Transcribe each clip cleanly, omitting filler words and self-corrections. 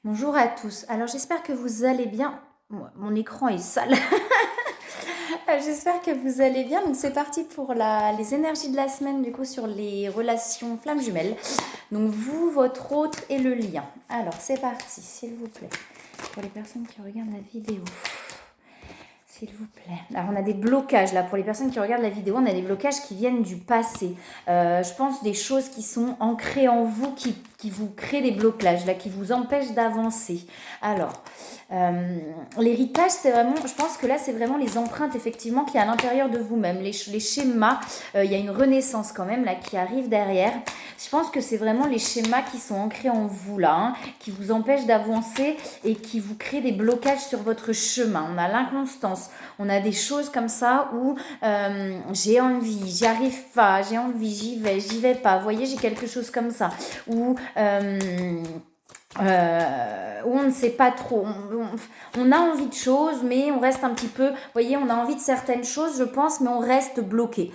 Bonjour à tous. Alors j'espère que vous allez bien. Mon écran est sale. J'espère que vous allez bien. Donc c'est parti pour les énergies de la semaine du coup sur les relations flammes jumelles. Donc vous, votre autre et le lien. Alors c'est parti, s'il vous plaît. Pour les personnes qui regardent la vidéo. S'il vous plaît. Alors on a des blocages là, pour les personnes qui regardent la vidéo, on a des blocages qui viennent du passé. Je pense des choses qui sont ancrées en vous, qui vous créent des blocages là, qui vous empêchent d'avancer. Alors, l'héritage, c'est vraiment, je pense que là c'est vraiment les empreintes effectivement qu'il y a à l'intérieur de vous-même, les schémas, il y a une renaissance quand même là qui arrive derrière. Je pense que c'est vraiment les schémas qui sont ancrés en vous là, qui vous empêchent d'avancer et qui vous créent des blocages sur votre chemin. On a l'inconstance, on a des choses comme ça où j'ai envie, j'y arrive pas, j'ai envie, j'y vais pas. Vous voyez, j'ai quelque chose comme ça où où on ne sait pas trop, on a envie de choses mais on reste un petit peu, vous voyez, on a envie de certaines choses je pense mais on reste bloqué,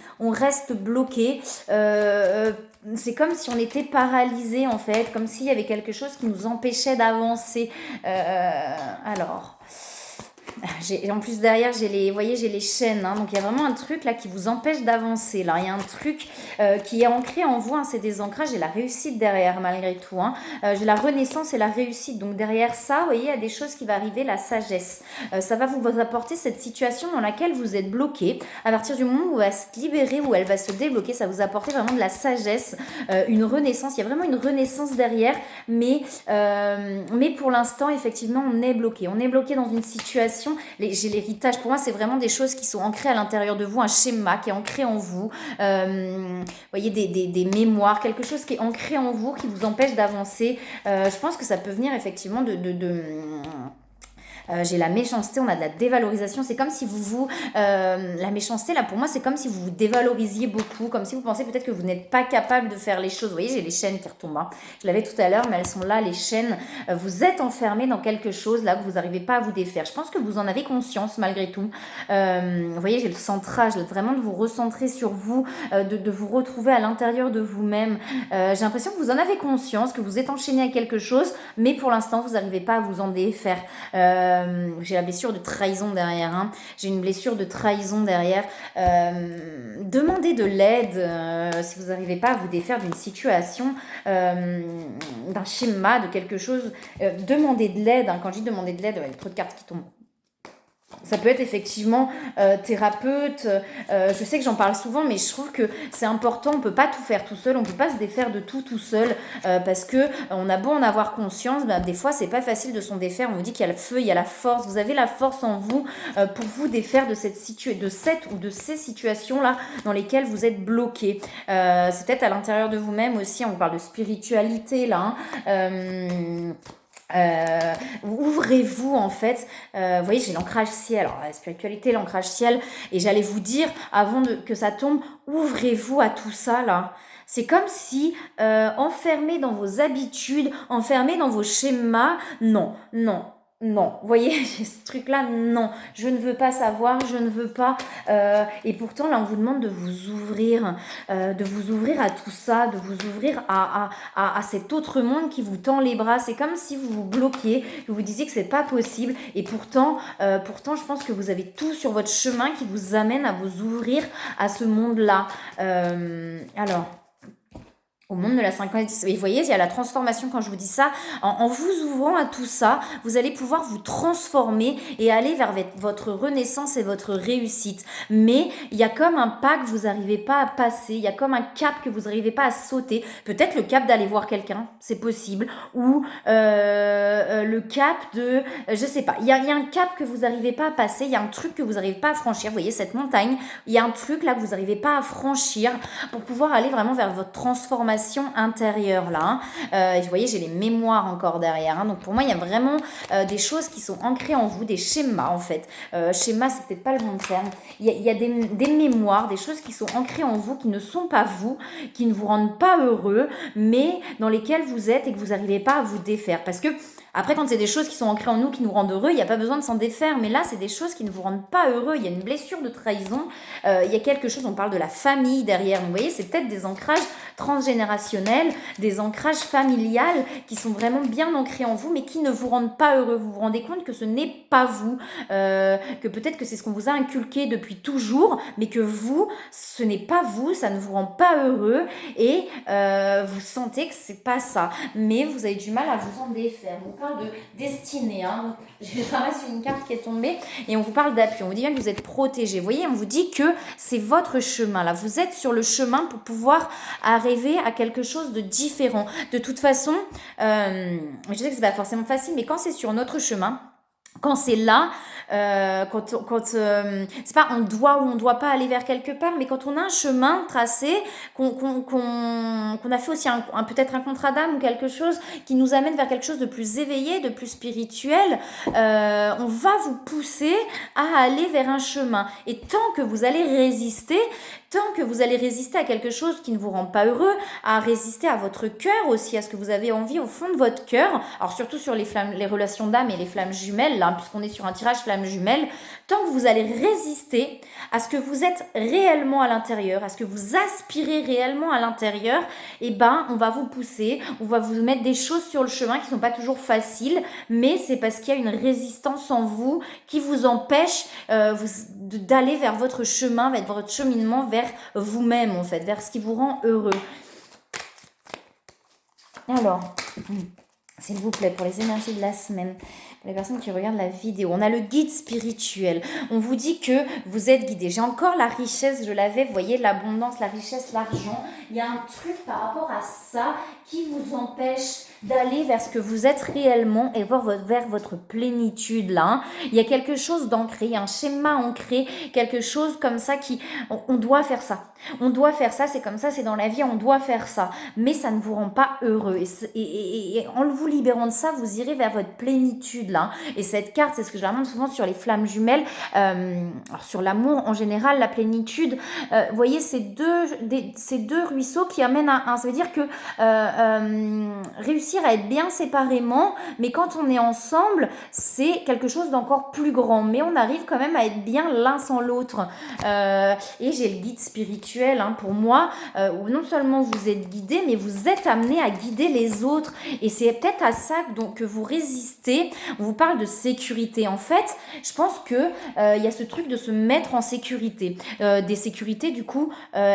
c'est comme si on était paralysé en fait, comme s'il y avait quelque chose qui nous empêchait d'avancer. Alors en plus derrière j'ai les, vous voyez, j'ai les chaînes, donc il y a vraiment un truc là qui vous empêche d'avancer là. Il y a un truc qui est ancré en vous, c'est des ancrages et la réussite derrière malgré tout. J'ai la renaissance et la réussite, donc derrière ça, vous voyez, il y a des choses qui vont arriver, la sagesse. Ça va vous apporter cette situation dans laquelle vous êtes bloqué. À partir du moment où elle va se libérer, où elle va se débloquer, ça va vous apporter vraiment de la sagesse, une renaissance. Il y a vraiment une renaissance derrière, mais pour l'instant effectivement on est bloqué dans une situation. J'ai l'héritage, pour moi c'est vraiment des choses qui sont ancrées à l'intérieur de vous, un schéma qui est ancré en vous, vous voyez, des mémoires, quelque chose qui est ancré en vous qui vous empêche d'avancer. Je pense que ça peut venir effectivement j'ai la méchanceté, on a de la dévalorisation. C'est comme si la méchanceté, là, pour moi, c'est comme si vous vous dévalorisiez beaucoup, comme si vous pensez peut-être que vous n'êtes pas capable de faire les choses. Vous voyez, j'ai les chaînes qui retombent. Je l'avais tout à l'heure, mais elles sont là, les chaînes. Vous êtes enfermé dans quelque chose, là, que vous n'arrivez pas à vous défaire. Je pense que vous en avez conscience, malgré tout. Vous voyez, j'ai le centrage, vraiment de vous recentrer sur vous, de vous retrouver à l'intérieur de vous-même. J'ai l'impression que vous en avez conscience, que vous êtes enchaîné à quelque chose, mais pour l'instant, vous n'arrivez pas à vous en défaire. J'ai la blessure de trahison derrière. J'ai une blessure de trahison derrière. Demandez de l'aide si vous n'arrivez pas à vous défaire d'une situation, d'un schéma, de quelque chose. Demandez de l'aide. Quand je dis demander de l'aide, il y a trop de cartes qui tombent. Ça peut être effectivement thérapeute. Je sais que j'en parle souvent, mais je trouve que c'est important. On ne peut pas tout faire tout seul. On ne peut pas se défaire de tout seul parce que on a beau en avoir conscience, des fois c'est pas facile de s'en défaire. On vous dit qu'il y a le feu, il y a la force. Vous avez la force en vous pour vous défaire de cette ou de ces situations là dans lesquelles vous êtes bloqué. C'est peut-être à l'intérieur de vous-même aussi. On parle de spiritualité là. Ouvrez-vous en fait. Vous voyez, j'ai l'ancrage ciel. Alors la spiritualité, l'ancrage ciel, et j'allais vous dire avant que ça tombe, ouvrez-vous à tout ça là. C'est comme si enfermé dans vos habitudes, enfermé dans vos schémas. Non, non. Non, vous voyez, j'ai ce truc-là, non, je ne veux pas savoir, je ne veux pas. Et pourtant, là, on vous demande de vous ouvrir à tout ça, de vous ouvrir à cet autre monde qui vous tend les bras. C'est comme si vous vous bloquiez, que vous disiez que c'est pas possible. Et pourtant, je pense que vous avez tout sur votre chemin qui vous amène à vous ouvrir à ce monde-là. Alors, au monde de la synchronicité. Et vous voyez, il y a la transformation quand je vous dis ça. En vous ouvrant à tout ça, vous allez pouvoir vous transformer et aller vers votre renaissance et votre réussite. Mais il y a comme un pas que vous n'arrivez pas à passer. Il y a comme un cap que vous n'arrivez pas à sauter. Peut-être le cap d'aller voir quelqu'un, c'est possible. Ou le cap de... je sais pas. Il y a un cap que vous n'arrivez pas à passer. Il y a un truc que vous n'arrivez pas à franchir. Vous voyez, cette montagne, il y a un truc là que vous n'arrivez pas à franchir pour pouvoir aller vraiment vers votre transformation intérieure là. Vous voyez, j'ai les mémoires encore derrière. Donc pour moi, il y a vraiment des choses qui sont ancrées en vous, des schémas en fait. Schéma, c'est peut-être pas le bon terme. Il y a des mémoires, des choses qui sont ancrées en vous, qui ne sont pas vous, qui ne vous rendent pas heureux, mais dans lesquelles vous êtes et que vous n'arrivez pas à vous défaire. Parce que après, quand c'est des choses qui sont ancrées en nous, qui nous rendent heureux, il n'y a pas besoin de s'en défaire. Mais là, c'est des choses qui ne vous rendent pas heureux. Il y a une blessure de trahison. Il y a quelque chose, on parle de la famille derrière. Donc, vous voyez, c'est peut-être des ancrages transgénérationnels, des ancrages familiales qui sont vraiment bien ancrés en vous, mais qui ne vous rendent pas heureux. Vous vous rendez compte que ce n'est pas vous, que peut-être que c'est ce qu'on vous a inculqué depuis toujours, mais que vous, ce n'est pas vous, ça ne vous rend pas heureux et vous sentez que c'est pas ça, mais vous avez du mal à vous en défaire. On vous parle de destinée, hein. Je ramasse une carte qui est tombée et on vous parle d'appui, on vous dit bien que vous êtes protégé. Vous voyez, on vous dit que c'est votre chemin là, vous êtes sur le chemin pour pouvoir arriver à quelque chose de différent. De toute façon, je sais que c'est pas forcément facile, mais quand c'est sur notre chemin, quand c'est là, c'est pas on doit ou on doit pas aller vers quelque part, mais quand on a un chemin tracé, qu'on a fait aussi peut-être un contrat d'âme ou quelque chose qui nous amène vers quelque chose de plus éveillé, de plus spirituel, on va vous pousser à aller vers un chemin. Et tant que vous allez résister à quelque chose qui ne vous rend pas heureux, à résister à votre cœur aussi, à ce que vous avez envie au fond de votre cœur, alors surtout sur les relations d'âme et les flammes jumelles, là, puisqu'on est sur un tirage flammes jumelles, tant que vous allez résister à ce que vous êtes réellement à l'intérieur, à ce que vous aspirez réellement à l'intérieur, eh ben, on va vous pousser, on va vous mettre des choses sur le chemin qui ne sont pas toujours faciles, mais c'est parce qu'il y a une résistance en vous qui vous empêche d'aller vers votre chemin, vers votre cheminement, vers vous-même en fait, vers ce qui vous rend heureux. Alors, s'il vous plaît, pour les énergies de la semaine, pour les personnes qui regardent la vidéo, on a le guide spirituel. On vous dit que vous êtes guidé. J'ai encore la richesse, je l'avais, vous voyez, l'abondance, la richesse, l'argent. Il y a un truc par rapport à ça qui vous empêche d'aller vers ce que vous êtes réellement et vers votre plénitude là. Hein. Il y a quelque chose d'ancré, il y a un schéma ancré, quelque chose comme ça on doit faire ça. On doit faire ça, c'est comme ça, c'est dans la vie, on doit faire ça. Mais ça ne vous rend pas heureux. Et en vous libérant de ça, vous irez vers votre plénitude là. Et cette carte, c'est ce que je ramène souvent sur les flammes jumelles, alors sur l'amour en général, la plénitude. Vous voyez, ces deux ruisseaux qui amènent à un. Ça veut dire que réussir à être bien séparément, mais quand on est ensemble, c'est quelque chose d'encore plus grand. Mais on arrive quand même à être bien l'un sans l'autre. Et j'ai le guide spirituel hein, pour moi, où non seulement vous êtes guidé, mais vous êtes amené à guider les autres. Et c'est peut-être à ça que vous résistez. On vous parle de sécurité. En fait, je pense que il y a ce truc de se mettre en sécurité. Des sécurités du coup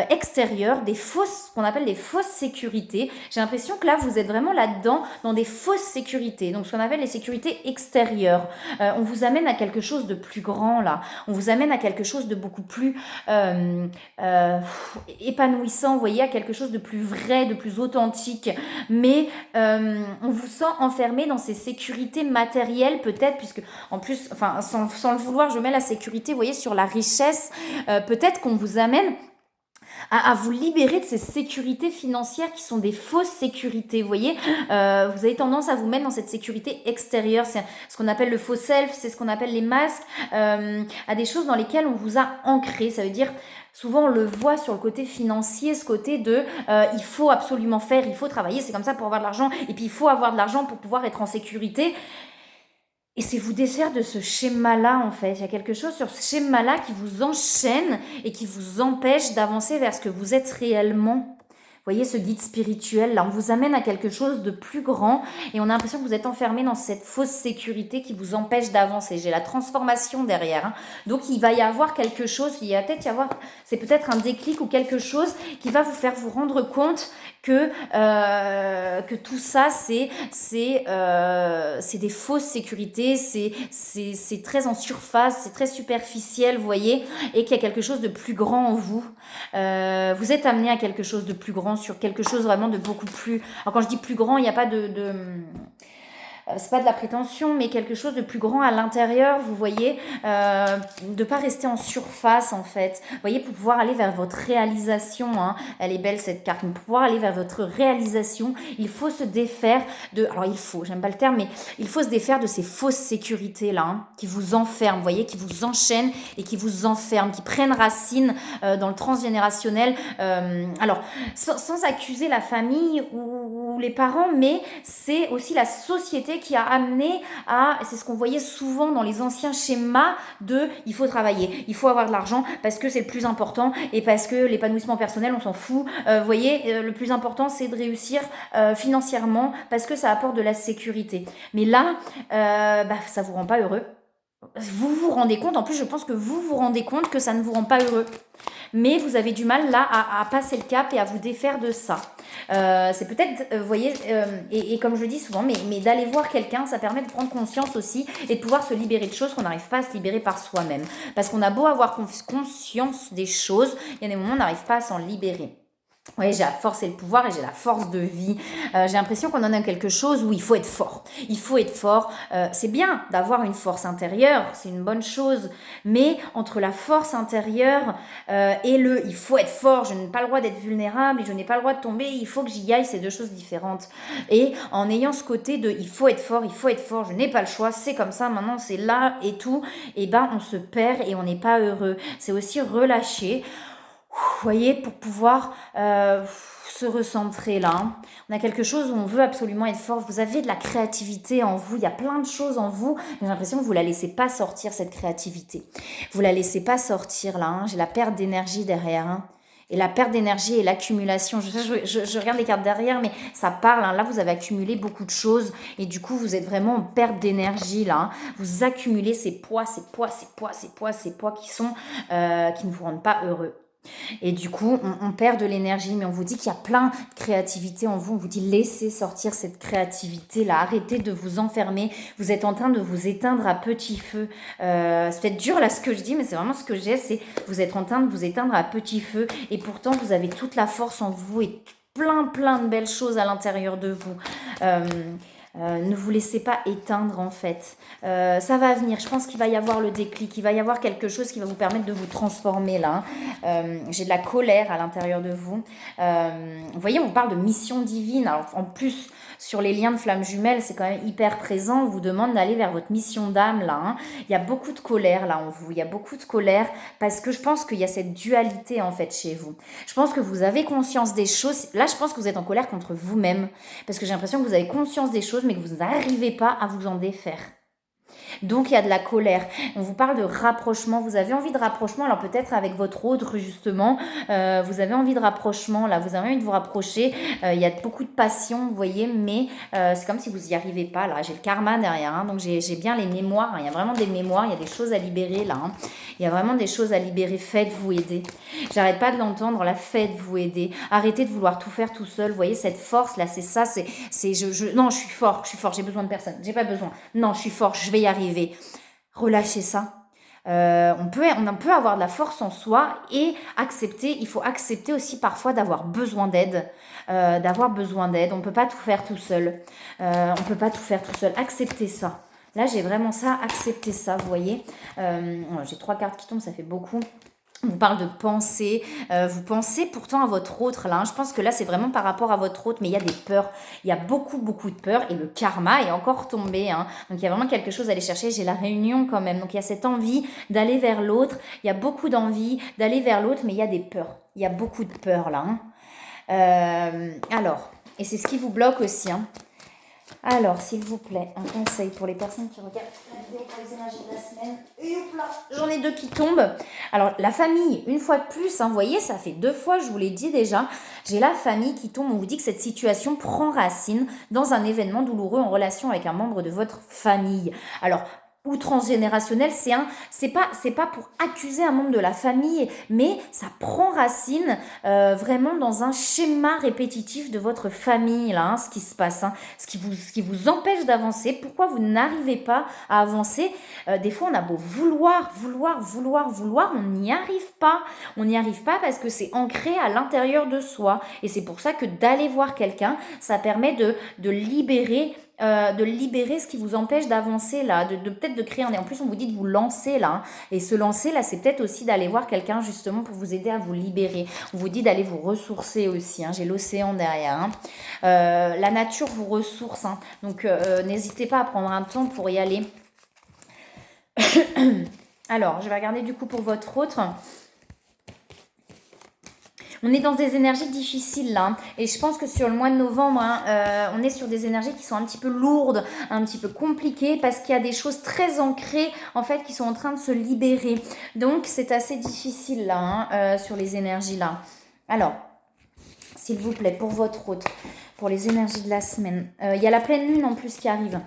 extérieures, ce qu'on appelle des fausses sécurités. J'ai l'impression que là, vous êtes vraiment là-dedans, dans des fausses sécurités. Donc, ce qu'on appelle les sécurités extérieures. On vous amène à quelque chose de plus grand, là. On vous amène à quelque chose de beaucoup plus épanouissant, vous voyez, à quelque chose de plus vrai, de plus authentique. Mais on vous sent enfermé dans ces sécurités matérielles, peut-être, puisque, en plus, enfin, sans le vouloir, je mets la sécurité, vous voyez, sur la richesse. Peut-être qu'on vous amène à vous libérer de ces sécurités financières qui sont des fausses sécurités, vous voyez. Vous avez tendance à vous mettre dans cette sécurité extérieure, c'est ce qu'on appelle le faux self, c'est ce qu'on appelle les masques, à des choses dans lesquelles on vous a ancré. Ça veut dire, souvent on le voit sur le côté financier, ce côté de il faut absolument faire, il faut travailler, c'est comme ça pour avoir de l'argent, et puis il faut avoir de l'argent pour pouvoir être en sécurité. Et c'est vous défaire de ce schéma-là, en fait. Il y a quelque chose sur ce schéma-là qui vous enchaîne et qui vous empêche d'avancer vers ce que vous êtes réellement. Vous voyez, ce guide spirituel, là, on vous amène à quelque chose de plus grand et on a l'impression que vous êtes enfermé dans cette fausse sécurité qui vous empêche d'avancer. J'ai la transformation derrière. Hein. Donc, il va y avoir quelque chose, c'est peut-être un déclic ou quelque chose qui va vous faire vous rendre compte que tout ça, c'est des fausses sécurités, c'est très en surface, c'est très superficiel, vous voyez, et qu'il y a quelque chose de plus grand en vous. Vous êtes amené à quelque chose de plus grand, sur quelque chose vraiment de beaucoup plus... Alors quand je dis plus grand, il n'y a pas c'est pas de la prétention, mais quelque chose de plus grand à l'intérieur, vous voyez, de pas rester en surface en fait. Vous voyez, pour pouvoir aller vers votre réalisation, hein, elle est belle cette carte, mais pour pouvoir aller vers votre réalisation, il faut se défaire j'aime pas le terme, mais il faut se défaire de ces fausses sécurités là, hein, qui vous enferment, vous voyez, qui vous enchaînent et qui vous enferment, qui prennent racine dans le transgénérationnel. Alors, sans accuser la famille ou les parents, mais c'est aussi la société projet qui a amené à, c'est ce qu'on voyait souvent dans les anciens schémas de il faut travailler, il faut avoir de l'argent parce que c'est le plus important et parce que l'épanouissement personnel, on s'en fout. Vous voyez, le plus important, c'est de réussir financièrement parce que ça apporte de la sécurité. Mais là, ça vous rend pas heureux. Vous vous rendez compte, en plus je pense que vous vous rendez compte que ça ne vous rend pas heureux. Mais vous avez du mal là à passer le cap et à vous défaire de ça. C'est peut-être, vous voyez, et comme je le dis souvent, mais d'aller voir quelqu'un, ça permet de prendre conscience aussi et de pouvoir se libérer de choses qu'on n'arrive pas à se libérer par soi-même. Parce qu'on a beau avoir conscience des choses, il y a des moments où on n'arrive pas à s'en libérer. Oui, j'ai la force et le pouvoir et j'ai la force de vie. J'ai l'impression qu'on en a quelque chose où il faut être fort. Il faut être fort. C'est bien d'avoir une force intérieure, c'est une bonne chose. Mais entre la force intérieure et il faut être fort, je n'ai pas le droit d'être vulnérable, je n'ai pas le droit de tomber, il faut que j'y aille, c'est deux choses différentes. Et en ayant ce côté de il faut être fort, je n'ai pas le choix, c'est comme ça, maintenant c'est là et tout, et ben on se perd et on n'est pas heureux. C'est aussi relâcher. Vous voyez, pour pouvoir se recentrer là. On a quelque chose où on veut absolument être fort. Vous avez de la créativité en vous. Il y a plein de choses en vous. J'ai l'impression que vous ne la laissez pas sortir, cette créativité. Vous ne la laissez pas sortir là. J'ai la perte d'énergie derrière. Et la perte d'énergie et l'accumulation. Je regarde les cartes derrière, mais ça parle. Là, vous avez accumulé beaucoup de choses. Et du coup, vous êtes vraiment en perte d'énergie là. Vous accumulez ces poids qui ne vous rendent pas heureux. Et du coup, on perd de l'énergie, mais on vous dit qu'il y a plein de créativité en vous. On vous dit laissez sortir cette créativité-là. Arrêtez de vous enfermer. Vous êtes en train de vous éteindre à petit feu. C'est peut-être dur là ce que je dis, mais c'est vraiment ce que j'ai. C'est vous êtes en train de vous éteindre à petit feu. Et pourtant, vous avez toute la force en vous et plein de belles choses à l'intérieur de vous. Ne vous laissez pas éteindre en fait. Ça va venir, je pense qu'il va y avoir le déclic, il va y avoir quelque chose qui va vous permettre de vous transformer là. J'ai de la colère à l'intérieur de vous. Vous voyez, on parle de mission divine. Alors, en plus, sur les liens de flammes jumelles, c'est quand même hyper présent. On vous demande d'aller vers votre mission d'âme là. Il y a beaucoup de colère là en vous. Il y a beaucoup de colère parce que je pense qu'il y a cette dualité en fait chez vous. Je pense que vous avez conscience des choses. Là, je pense que vous êtes en colère contre vous-même parce que j'ai l'impression que vous avez conscience des choses mais que vous n'arrivez pas à vous en défaire. Donc il y a de la colère. On vous parle de rapprochement. Vous avez envie de rapprochement. Alors peut-être avec votre autre justement. Vous avez envie de rapprochement. Là, vous avez envie de vous rapprocher. Il y a beaucoup de passion, vous voyez. Mais c'est comme si vous n'y arrivez pas. Là, j'ai le karma derrière. Donc j'ai bien les mémoires. Il y a vraiment des mémoires. Il y a des choses à libérer là. Il y a vraiment des choses à libérer. Faites-vous aider. J'arrête pas de l'entendre. Là, faites-vous aider. Arrêtez de vouloir tout faire tout seul. Vous voyez cette force là. C'est ça. Non, je suis fort. J'ai besoin de personne. J'ai pas besoin. Non, je suis fort. Je vais y arriver. Relâchez ça. On peut avoir de la force en soi et accepter. Il faut accepter aussi parfois d'avoir besoin d'aide. On ne peut pas tout faire tout seul. Acceptez ça. Là, j'ai vraiment ça. Acceptez ça, vous voyez. J'ai 3 cartes qui tombent, ça fait beaucoup. On vous parle de pensée, vous pensez pourtant à votre autre là, je pense que là c'est vraiment par rapport à votre autre, mais il y a des peurs, il y a beaucoup de peurs et le karma est encore tombé, donc il y a vraiment quelque chose à aller chercher, j'ai la réunion quand même, donc il y a cette envie d'aller vers l'autre, il y a beaucoup d'envie d'aller vers l'autre, mais il y a des peurs, il y a beaucoup de peurs là. Alors, et c'est ce qui vous bloque aussi. Alors, s'il vous plaît, un conseil pour les personnes qui regardent la vidéo pour les énergies de la semaine. Et hop là, j'en ai 2 qui tombent. Alors, la famille, une fois de plus, vous voyez, ça fait 2 fois, je vous l'ai dit déjà. J'ai la famille qui tombe, on vous dit que cette situation prend racine dans un événement douloureux en relation avec un membre de votre famille. Alors, ou transgénérationnel, c'est pas pour accuser un membre de la famille, mais ça prend racine vraiment dans un schéma répétitif de votre famille là, ce qui se passe, ce qui vous empêche d'avancer. Pourquoi vous n'arrivez pas à avancer? Des fois, on a beau vouloir, on n'y arrive pas. On n'y arrive pas parce que c'est ancré à l'intérieur de soi, et c'est pour ça que d'aller voir quelqu'un, ça permet de libérer ce qui vous empêche d'avancer là, de peut-être de créer en plus on vous dit de vous lancer là, et se lancer là, c'est peut-être aussi d'aller voir quelqu'un justement pour vous aider à vous libérer. On vous dit d'aller vous ressourcer aussi, j'ai l'océan derrière, la nature vous ressource, donc n'hésitez pas à prendre un temps pour y aller. Alors je vais regarder du coup pour votre autre. On est dans des énergies difficiles là, hein. Et je pense que sur le mois de novembre, hein, on est sur des énergies qui sont un petit peu lourdes, un petit peu compliquées, parce qu'il y a des choses très ancrées en fait qui sont en train de se libérer. Donc c'est assez difficile là, hein, sur les énergies là. Alors, s'il vous plaît, pour votre autre, pour les énergies de la semaine, il y a la pleine lune en plus qui arrive.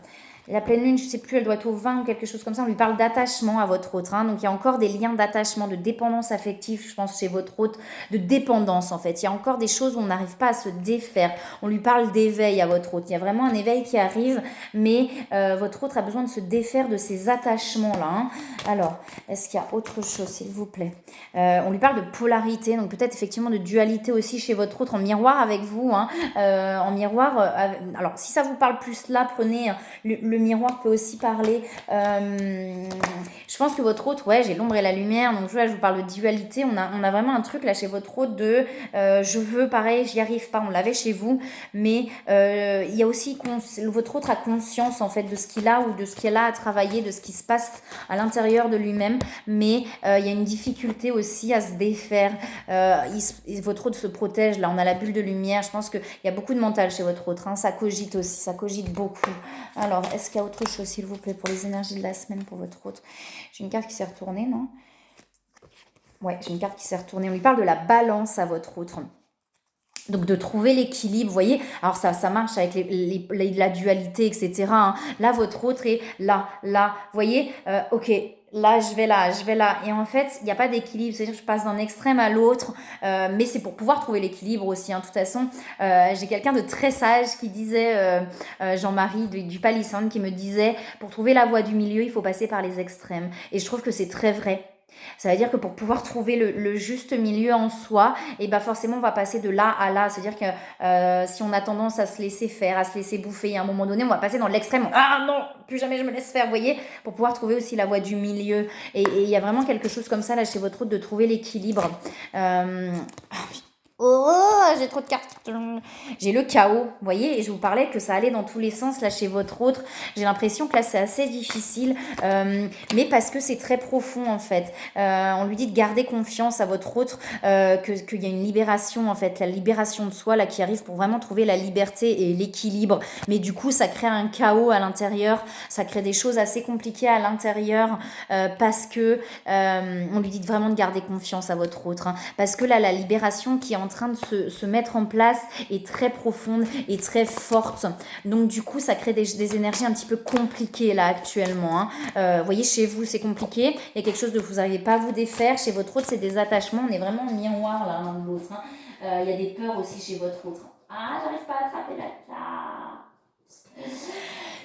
La pleine lune, je ne sais plus, elle doit être au 20 ou quelque chose comme ça. On lui parle d'attachement à votre autre, hein. Donc il y a encore des liens d'attachement, de dépendance affective, je pense, chez votre autre, de dépendance en fait. Il y a encore des choses où on n'arrive pas à se défaire. On lui parle d'éveil à votre autre. Il y a vraiment un éveil qui arrive, mais votre autre a besoin de se défaire de ces attachements-là, hein. Alors, est-ce qu'il y a autre chose, s'il vous plaît? On lui parle de polarité, donc peut-être effectivement de dualité aussi chez votre autre, en miroir avec vous, hein. En miroir. Alors, si ça vous parle plus là, prenez le miroir peut aussi parler. Je pense que votre autre, ouais, j'ai l'ombre et la lumière. Donc là, je vous parle de dualité. On a vraiment un truc là chez votre autre de je veux, pareil, j'y arrive pas. On l'avait chez vous, mais il y a aussi votre autre a conscience en fait de ce qu'il a ou de ce qu'il a à travailler, de ce qui se passe à l'intérieur de lui-même. Mais il y a une difficulté aussi à se défaire. Votre autre se protège. Là, on a la bulle de lumière. Je pense qu'il y a beaucoup de mental chez votre autre, hein. Ça cogite aussi, ça cogite beaucoup. Alors, est-ce qu'il y a autre chose, s'il vous plaît, pour les énergies de la semaine pour votre autre? J'ai une carte qui s'est retournée, non? Ouais, j'ai une carte qui s'est retournée. On lui parle de la balance à votre autre. Donc de trouver l'équilibre, vous voyez, alors ça marche avec la dualité, etc., hein. Là, votre autre est là, vous voyez, ok, là, je vais là. Et en fait, il n'y a pas d'équilibre, c'est-à-dire que je passe d'un extrême à l'autre, mais c'est pour pouvoir trouver l'équilibre aussi, hein. De toute façon, j'ai quelqu'un de très sage qui disait, Jean-Marie du Palissandre, qui me disait, pour trouver la voie du milieu, il faut passer par les extrêmes. Et je trouve que c'est très vrai. Ça veut dire que pour pouvoir trouver le juste milieu en soi, et ben forcément on va passer de là à là. C'est-à-dire que si on a tendance à se laisser faire, à se laisser bouffer, à un moment donné, on va passer dans l'extrême. Ah non, plus jamais je me laisse faire, vous voyez, pour pouvoir trouver aussi la voie du milieu. Et il y a vraiment quelque chose comme ça là chez votre autre, de trouver l'équilibre. Oh, j'ai trop de cartes. J'ai le chaos, vous voyez, et je vous parlais que ça allait dans tous les sens là chez votre autre. J'ai l'impression que là c'est assez difficile, mais parce que c'est très profond en fait. On lui dit de garder confiance à votre autre, qu'il y a une libération en fait, la libération de soi là qui arrive pour vraiment trouver la liberté et l'équilibre. Mais du coup, ça crée un chaos à l'intérieur, ça crée des choses assez compliquées à l'intérieur, parce que on lui dit vraiment de garder confiance à votre autre, hein, parce que là la libération qui est en train de se mettre en place est très profonde et très forte. Donc du coup, ça crée des énergies un petit peu compliquées là actuellement, hein. Vous voyez, chez vous, c'est compliqué. Il y a quelque chose de vous n'arrivez pas à vous défaire. Chez votre autre, c'est des attachements. On est vraiment en miroir là, l'un de l'autre, hein. Il y a des peurs aussi chez votre autre. Ah, j'arrive pas à attraper la carte.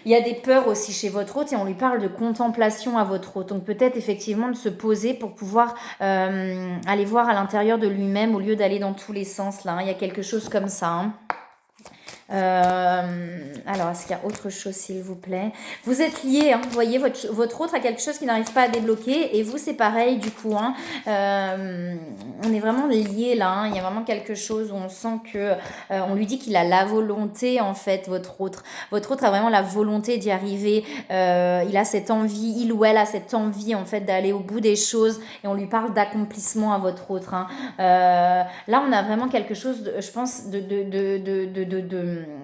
Il y a des peurs aussi chez votre hôte et on lui parle de contemplation à votre hôte. Donc peut-être effectivement de se poser pour pouvoir aller voir à l'intérieur de lui-même au lieu d'aller dans tous les sens là, hein. Il y a quelque chose comme ça, hein. Alors, est-ce qu'il y a autre chose, s'il vous plaît? Vous êtes liés, hein, vous voyez, votre autre a quelque chose qui n'arrive pas à débloquer, et vous, c'est pareil, du coup, hein. On est vraiment liés, là, hein. Il y a vraiment quelque chose où on sent que on lui dit qu'il a la volonté, en fait, votre autre. Votre autre a vraiment la volonté d'y arriver. Il a cette envie, il ou elle a cette envie, en fait, d'aller au bout des choses, et on lui parle d'accomplissement à votre autre, hein. Là, on a vraiment quelque chose, je pense,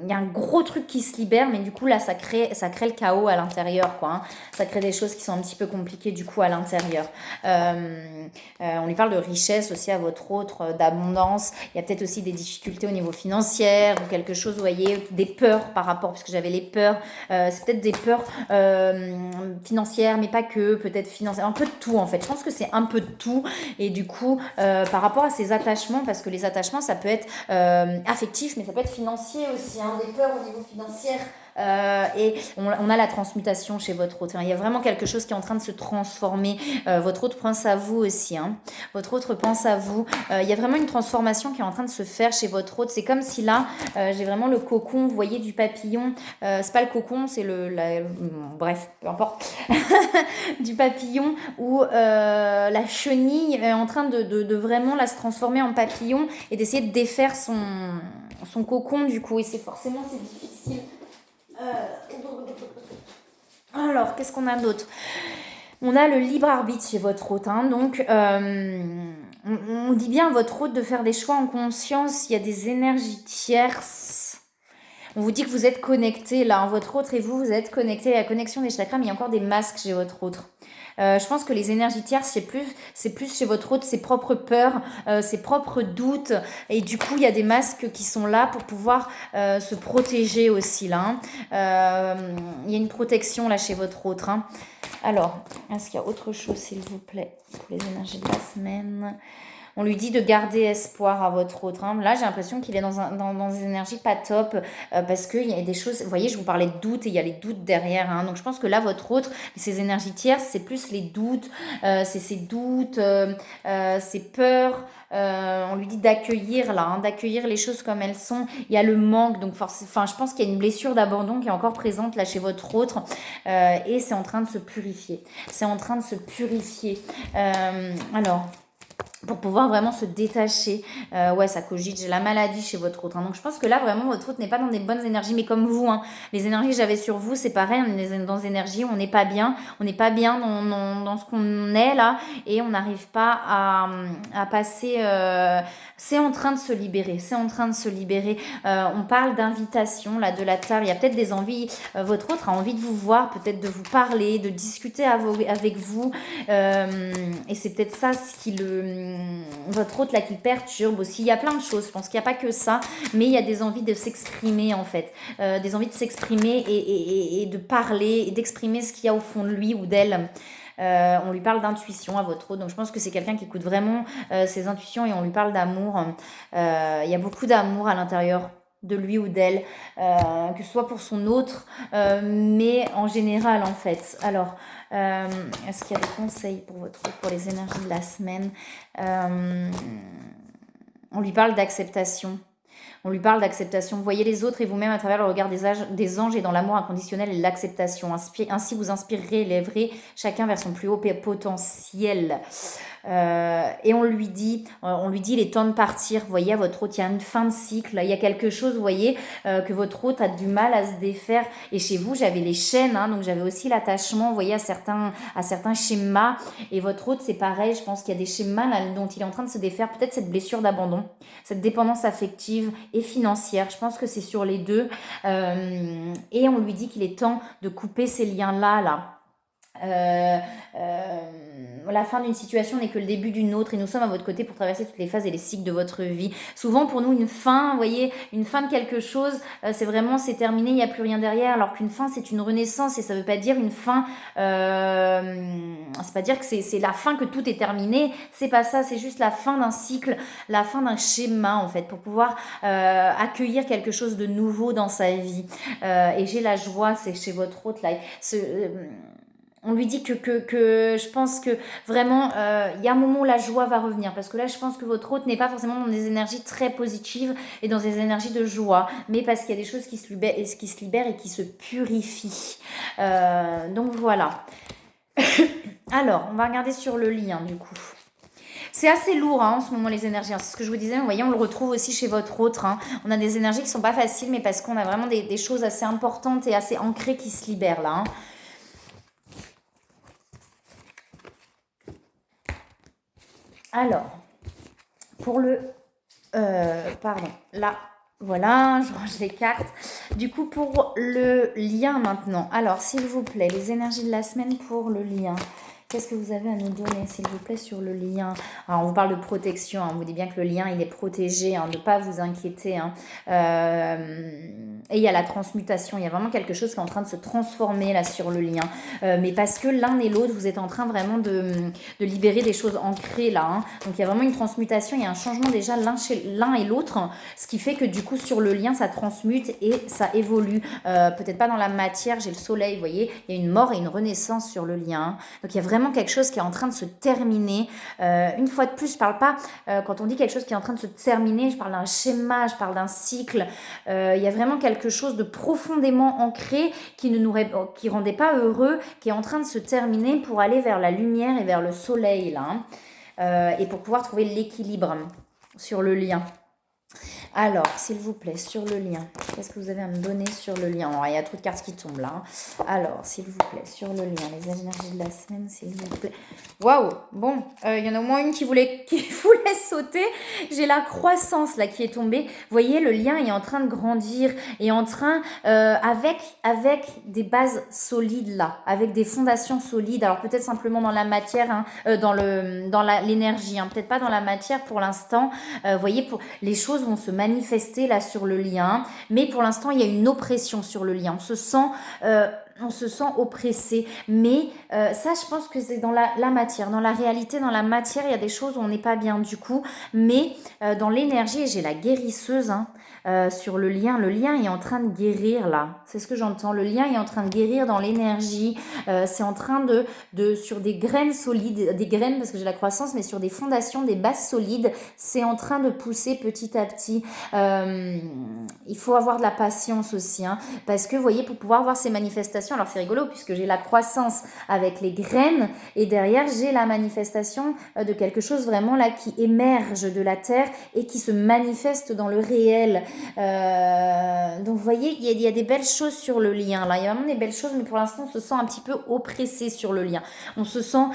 il y a un gros truc qui se libère, mais du coup là ça crée le chaos à l'intérieur, quoi, hein. Ça crée des choses qui sont un petit peu compliquées du coup à l'intérieur. On lui parle de richesse aussi à votre autre, d'abondance. Il y a peut-être aussi des difficultés au niveau financier ou quelque chose, vous voyez, des peurs par rapport, puisque j'avais les peurs, c'est peut-être des peurs financières, mais pas que, peut-être financières, un peu de tout en fait. Je pense que c'est un peu de tout, et du coup par rapport à ces attachements, parce que les attachements ça peut être affectif, mais ça peut être financier aussi, hein, des peurs au niveau financier. Et on a la transmutation chez votre autre, hein. Il y a vraiment quelque chose qui est en train de se transformer. Votre autre pense à vous aussi, hein. Votre autre pense à vous. Il y a vraiment une transformation qui est en train de se faire chez votre autre. C'est comme si là, j'ai vraiment le cocon, vous voyez, du papillon. C'est pas le cocon, c'est bref, peu importe. Du papillon où la chenille est en train de vraiment là, se transformer en papillon et d'essayer de défaire son cocon du coup. Et c'est difficile. Alors, qu'est-ce qu'on a d'autre? On a le libre arbitre chez votre hôte, hein. Donc On dit bien à votre hôte de faire des choix en conscience. Il y a des énergies tierces. On vous dit que vous êtes connectés là, hein, votre autre et vous êtes connectés à la connexion des chakras, mais il y a encore des masques chez votre autre. Je pense que les énergies tierces, c'est plus chez votre autre ses propres peurs, ses propres doutes. Et du coup, il y a des masques qui sont là pour pouvoir se protéger aussi là. Il y a une protection là chez votre autre. Hein. Alors, est-ce qu'il y a autre chose, s'il vous plaît, pour les énergies de la semaine? On lui dit de garder espoir à votre autre. Hein. Là, j'ai l'impression qu'il est dans des énergies pas top parce qu'il y a des choses. Vous voyez, je vous parlais de doutes et il y a les doutes derrière. Hein. Donc, je pense que là, votre autre, ces énergies tierces, c'est plus les doutes, c'est ses doutes, ses peurs. On lui dit d'accueillir là, hein, d'accueillir les choses comme elles sont. Il y a le manque, donc je pense qu'il y a une blessure d'abandon qui est encore présente là chez votre autre et c'est en train de se purifier. C'est en train de se purifier. Alors. Pour pouvoir vraiment se détacher. Ouais, ça cogite, j'ai la maladie chez votre autre. Hein. Donc je pense que là, vraiment, votre autre n'est pas dans des bonnes énergies, mais comme vous, hein, les énergies que j'avais sur vous, c'est pareil, on est dans des énergies où on n'est pas bien, dans ce qu'on est là, et on n'arrive pas à passer... c'est en train de se libérer, c'est en train de se libérer. On parle d'invitation, là, de la table. Il y a peut-être des envies, votre autre a envie de vous voir, peut-être de vous parler, de discuter avec vous. Et c'est peut-être ça ce qui votre autre là qui perturbe aussi. Il y a plein de choses, je pense qu'il n'y a pas que ça, mais il y a des envies de s'exprimer en fait, des envies de s'exprimer et de parler et d'exprimer ce qu'il y a au fond de lui ou d'elle. On lui parle d'intuition à votre autre, donc je pense que c'est quelqu'un qui écoute vraiment ses intuitions et on lui parle d'amour. Il y a beaucoup d'amour à l'intérieur de lui ou d'elle, que ce soit pour son autre, mais en général en fait. Alors, est-ce qu'il y a des conseils pour votre autre, pour les énergies de la semaine? On lui parle d'acceptation. On lui parle d'acceptation. Voyez les autres et vous-même à travers le regard des anges et dans l'amour inconditionnel et l'acceptation. Ainsi, vous inspirerez et lèverez chacun vers son plus haut potentiel. Et on lui dit, il est temps de partir. Vous voyez, à votre hôte, il y a une fin de cycle. Il y a quelque chose, vous voyez, que votre hôte a du mal à se défaire. Et chez vous, j'avais les chaînes, hein, donc j'avais aussi l'attachement, vous voyez, à certains schémas. Et votre hôte, c'est pareil. Je pense qu'il y a des schémas là, dont il est en train de se défaire. Peut-être cette blessure d'abandon, cette dépendance affective et financière. Je pense que c'est sur les deux. Et on lui dit qu'il est temps de couper ces liens-là, là. La fin d'une situation n'est que le début d'une autre et nous sommes à votre côté pour traverser toutes les phases et les cycles de votre vie. Souvent pour nous une fin, vous voyez, une fin de quelque chose, c'est vraiment c'est terminé, il n'y a plus rien derrière, alors qu'une fin c'est une renaissance et ça veut pas dire une fin, c'est pas dire que c'est la fin que tout est terminé, c'est pas ça, c'est juste la fin d'un cycle, la fin d'un schéma en fait, pour pouvoir accueillir quelque chose de nouveau dans sa vie. Et j'ai la joie, c'est chez votre hôte là, on lui dit que je pense que vraiment, il y a un moment où la joie va revenir. Parce que là, je pense que votre hôte n'est pas forcément dans des énergies très positives et dans des énergies de joie. Mais parce qu'il y a des choses qui se libèrent et qui se purifient. Donc voilà. Alors, on va regarder sur le lien du coup. C'est assez lourd hein, en ce moment les énergies. C'est ce que je vous disais, vous voyez, on le retrouve aussi chez votre autre. Hein. On a des énergies qui sont pas faciles, mais parce qu'on a vraiment des choses assez importantes et assez ancrées qui se libèrent là. Hein. Alors, pour le... pardon, là, voilà, je range les cartes. Du coup, pour le lien maintenant. Alors, s'il vous plaît, les énergies de la semaine pour le lien. Qu'est-ce que vous avez à nous donner, s'il vous plaît, sur le lien? Alors, on vous parle de protection. Hein. On vous dit bien que le lien, il est protégé. Hein, de ne pas vous inquiéter. Hein. Et il y a la transmutation. Il y a vraiment quelque chose qui est en train de se transformer là sur le lien. Mais parce que l'un et l'autre, vous êtes en train vraiment de libérer des choses ancrées là. Hein. Donc, il y a vraiment une transmutation. Il y a un changement déjà l'un et l'autre. Ce qui fait que du coup, sur le lien, ça transmute et ça évolue. Peut-être pas dans la matière. J'ai le soleil, vous voyez. Il y a une mort et une renaissance sur le lien. Donc, il y a vraiment quelque chose qui est en train de se terminer. Une fois de plus, je parle pas, quand on dit quelque chose qui est en train de se terminer, je parle d'un schéma, je parle d'un cycle. Il y a vraiment quelque chose de profondément ancré qui rendait pas heureux, qui est en train de se terminer pour aller vers la lumière et vers le soleil, là. Hein. Et pour pouvoir trouver l'équilibre sur le lien. Alors, s'il vous plaît, sur le lien, qu'est-ce que vous avez à me donner sur le lien? Alors, il y a trop de cartes qui tombent là, hein. Alors, s'il vous plaît, sur le lien, les énergies de la semaine, s'il vous plaît. Waouh! Bon, il y en a au moins une qui voulait sauter. J'ai la croissance là qui est tombée. Vous voyez, le lien est en train de grandir, est en train, avec des bases solides là, avec des fondations solides. Alors, peut-être simplement dans la matière, hein, l'énergie, hein, peut-être pas dans la matière pour l'instant. Vous voyez, les choses vont se manifester là sur le lien, mais pour l'instant il y a une oppression sur le lien. On se sent oppressé, mais ça je pense que c'est dans la matière, dans la réalité, dans la matière il y a des choses où on n'est pas bien du coup, mais dans l'énergie, j'ai la guérisseuse, hein, sur le lien est en train de guérir là, c'est ce que j'entends, le lien est en train de guérir dans l'énergie, c'est en train sur des graines solides, des graines parce que j'ai la croissance, mais sur des fondations, des bases solides, c'est en train de pousser petit à petit. Il faut avoir de la patience aussi, hein, parce que vous voyez, pour pouvoir voir ces manifestations, alors c'est rigolo puisque j'ai la croissance avec les graines et derrière j'ai la manifestation de quelque chose vraiment là qui émerge de la terre et qui se manifeste dans le réel. Donc vous voyez, il y a des belles choses sur le lien là, il y a vraiment des belles choses, mais pour l'instant on se sent un petit peu oppressé sur le lien. On se sent...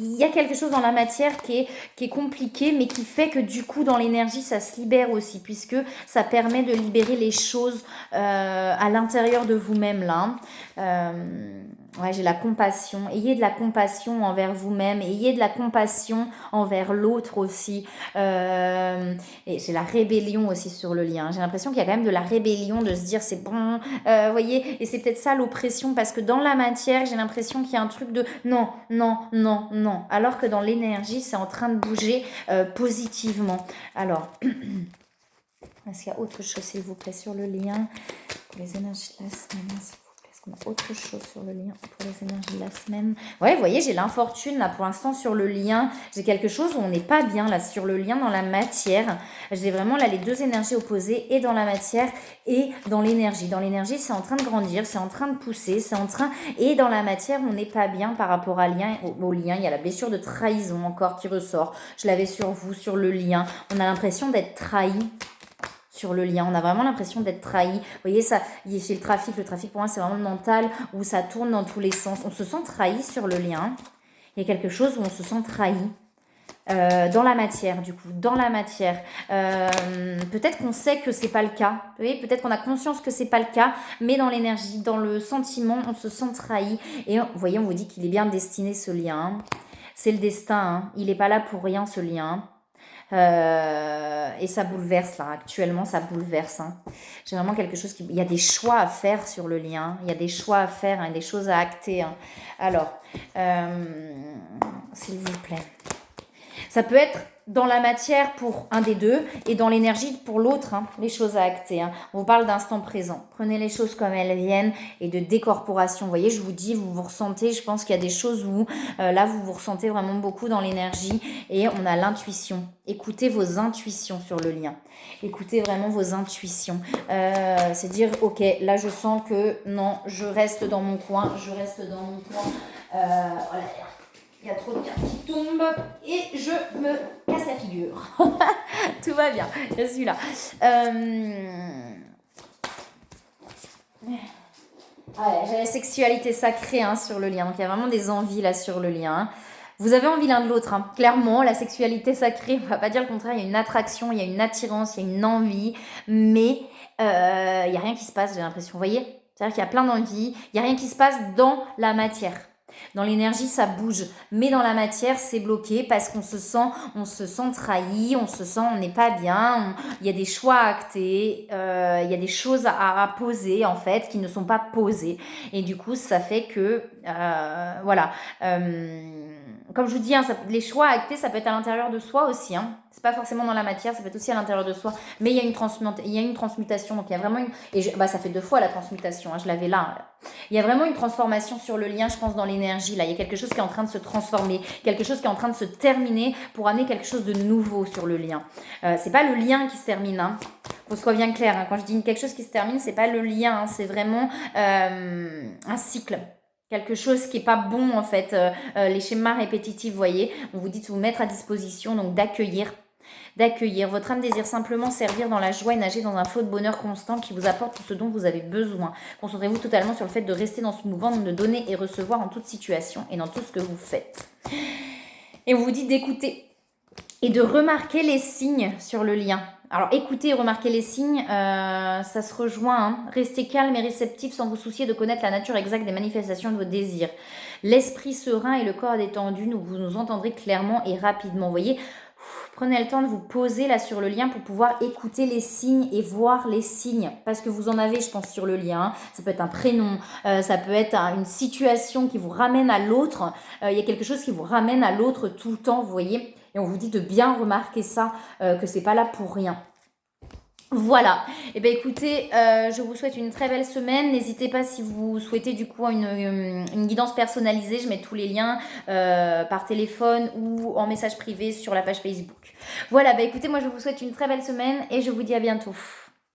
il y a quelque chose dans la matière qui est compliqué, mais qui fait que du coup, dans l'énergie, ça se libère aussi, puisque ça permet de libérer les choses à l'intérieur de vous-même, là. Ouais, j'ai la compassion. Ayez de la compassion envers vous-même. Ayez de la compassion envers l'autre aussi. Et j'ai la rébellion aussi sur le lien. J'ai l'impression qu'il y a quand même de la rébellion, de se dire c'est bon, voyez, et c'est peut-être ça l'oppression, parce que dans la matière, j'ai l'impression qu'il y a un truc de non, non, non, non, alors que dans l'énergie, c'est en train de bouger positivement. Alors, est-ce qu'il y a autre chose, s'il vous plaît, sur le lien pour les énergies de la semaine, s'il vous plaît? Est-ce qu'on a autre chose sur le lien pour les énergies de la semaine? Ouais, vous voyez, j'ai l'infortune là pour l'instant sur le lien. J'ai quelque chose où on n'est pas bien là sur le lien dans la matière. J'ai vraiment là les deux énergies opposées, et dans la matière et dans l'énergie. Dans l'énergie, c'est en train de grandir, c'est en train de pousser, c'est en train... Et dans la matière, on n'est pas bien par rapport au lien. Il y a la blessure de trahison encore qui ressort. Je l'avais sur vous, sur le lien. On a l'impression d'être trahi sur le lien, on a vraiment l'impression d'être trahi. Vous voyez, ça, chez le trafic pour moi c'est vraiment le mental, où ça tourne dans tous les sens. On se sent trahi sur le lien. Il y a quelque chose où on se sent trahi. Dans la matière, du coup, dans la matière. Peut-être qu'on sait que c'est pas le cas. Vous voyez, peut-être qu'on a conscience que c'est pas le cas, mais dans l'énergie, dans le sentiment, on se sent trahi. Et vous voyez, on vous dit qu'il est bien destiné, ce lien. C'est le destin, hein. Il n'est pas là pour rien, ce lien. Et ça bouleverse là, actuellement ça bouleverse, hein. J'ai vraiment quelque chose il y a des choix à faire sur le lien, il y a des choix à faire, hein, des choses à acter, hein. Alors, s'il vous plaît, ça peut être dans la matière pour un des deux et dans l'énergie pour l'autre, hein, les choses à acter, hein. On vous parle d'instant présent. Prenez les choses comme elles viennent et de décorporation. Vous voyez, je vous dis, vous vous ressentez, je pense qu'il y a des choses où là, vous vous ressentez vraiment beaucoup dans l'énergie, et on a l'intuition. Écoutez vos intuitions sur le lien. Écoutez vraiment vos intuitions. C'est dire, ok, là, je sens que non, je reste dans mon coin, Voilà. Il y a trop de cartes qui tombent et je me casse la figure. Tout va bien, je suis là. Ouais, j'ai la sexualité sacrée, hein, sur le lien. Donc il y a vraiment des envies là sur le lien, hein. Vous avez envie l'un de l'autre, hein. Clairement, la sexualité sacrée, on va pas dire le contraire, il y a une attraction, il y a une attirance, il y a une envie, mais il n'y a rien qui se passe, j'ai l'impression. Vous voyez? C'est-à-dire qu'il y a plein d'envies, il n'y a rien qui se passe dans la matière. Dans l'énergie, ça bouge, mais dans la matière, c'est bloqué parce on se sent trahi, on n'est pas bien, il y a des choix à acter, il y a des choses à poser en fait qui ne sont pas posées. Et du coup, ça fait que, voilà, comme je vous dis, hein, les choix à acter, ça peut être à l'intérieur de soi aussi, hein. C'est pas forcément dans la matière, ça peut être aussi à l'intérieur de soi, mais il y a une transmutation, donc il y a vraiment ça fait 2 fois la transmutation, hein, je l'avais là. Il y a vraiment une transformation sur le lien, je pense, dans l'énergie. Là, il y a quelque chose qui est en train de se transformer, quelque chose qui est en train de se terminer pour amener quelque chose de nouveau sur le lien. C'est pas le lien qui se termine, hein. Faut que ce soit bien clair, hein. Quand je dis quelque chose qui se termine, c'est pas le lien, hein. C'est vraiment un cycle. Quelque chose qui est pas bon en fait. Les schémas répétitifs, vous voyez. On vous dit de vous mettre à disposition, donc d'accueillir. d'accueillir. Votre âme désire simplement servir dans la joie et nager dans un flot de bonheur constant qui vous apporte tout ce dont vous avez besoin. Concentrez-vous totalement sur le fait de rester dans ce mouvement, de donner et recevoir en toute situation et dans tout ce que vous faites. Et on vous dit d'écouter et de remarquer les signes sur le lien. Alors, écoutez et remarquez les signes, ça se rejoint. Hein. Restez calme et réceptif sans vous soucier de connaître la nature exacte des manifestations de vos désirs. L'esprit serein et le corps détendu, vous nous entendrez clairement et rapidement. Vous voyez, prenez le temps de vous poser là sur le lien pour pouvoir écouter les signes et voir les signes. Parce que vous en avez, je pense, sur le lien. Hein. Ça peut être un prénom, ça peut être une situation qui vous ramène à l'autre. Il y a quelque chose qui vous ramène à l'autre tout le temps, vous voyez. Et on vous dit de bien remarquer ça, que c'est pas là pour rien. Voilà, et bien écoutez, je vous souhaite une très belle semaine. N'hésitez pas si vous souhaitez du coup une guidance personnalisée, je mets tous les liens par téléphone ou en message privé sur la page Facebook. Voilà, bah écoutez, moi je vous souhaite une très belle semaine et je vous dis à bientôt.